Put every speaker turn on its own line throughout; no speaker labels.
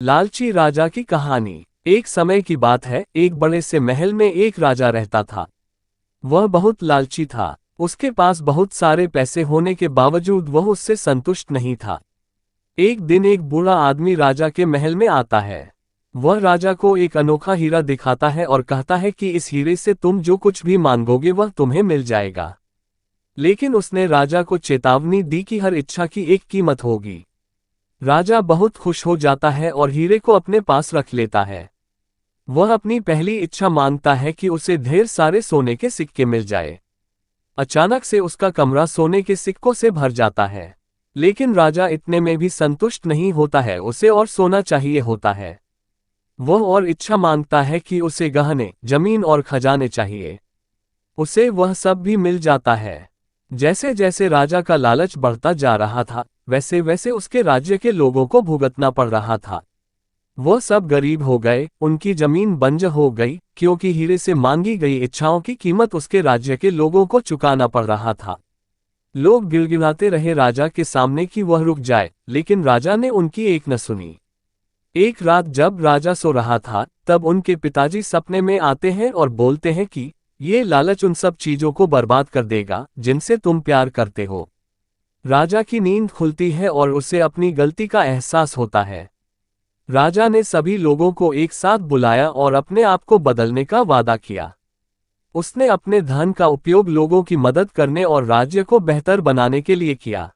लालची राजा की कहानी। एक समय की बात है, एक बड़े से महल में एक राजा रहता था। वह बहुत लालची था। उसके पास बहुत सारे पैसे होने के बावजूद वह उससे संतुष्ट नहीं था। एक दिन एक बूढ़ा आदमी राजा के महल में आता है। वह राजा को एक अनोखा हीरा दिखाता है और कहता है कि इस हीरे से तुम जो कुछ भी मांगोगे वह तुम्हें मिल जाएगा। लेकिन उसने राजा को चेतावनी दी कि हर इच्छा की एक कीमत होगी। राजा बहुत खुश हो जाता है और हीरे को अपने पास रख लेता है। वह अपनी पहली इच्छा मांगता है कि उसे ढेर सारे सोने के सिक्के मिल जाए। अचानक से उसका कमरा सोने के सिक्कों से भर जाता है। लेकिन राजा इतने में भी संतुष्ट नहीं होता है, उसे और सोना चाहिए होता है। वह और इच्छा मांगता है कि उसे गहने, जमीन और खजाने चाहिए। उसे वह सब भी मिल जाता है। जैसे जैसे राजा का लालच बढ़ता जा रहा था, वैसे वैसे उसके राज्य के लोगों को भुगतना पड़ रहा था। वह सब गरीब हो गए, उनकी जमीन बंजर हो गई, क्योंकि हीरे से मांगी गई इच्छाओं की कीमत उसके राज्य के लोगों को चुकाना पड़ रहा था। लोग गिड़गिड़ाते रहे राजा के सामने कि वह रुक जाए, लेकिन राजा ने उनकी एक न सुनी। एक रात जब राजा सो रहा था, तब उनके पिताजी सपने में आते हैं और बोलते हैं कि ये लालच उन सब चीजों को बर्बाद कर देगा जिनसे तुम प्यार करते हो। राजा की नींद खुलती है और उसे अपनी गलती का एहसास होता है। राजा ने सभी लोगों को एक साथ बुलाया और अपने आप को बदलने का वादा किया। उसने अपने धन का उपयोग लोगों की मदद करने और राज्य को बेहतर बनाने के लिए किया।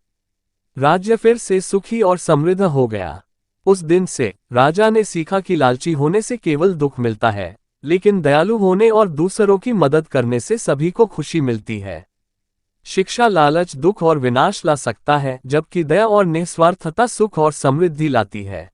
राज्य फिर से सुखी और समृद्ध हो गया। उस दिन से राजा ने सीखा कि लालची होने से केवल दुख मिलता है, लेकिन दयालु होने और दूसरों की मदद करने से सभी को खुशी मिलती है। शिक्षा: लालच दुख और विनाश ला सकता है, जबकि दया और निस्वार्थता सुख और समृद्धि लाती है।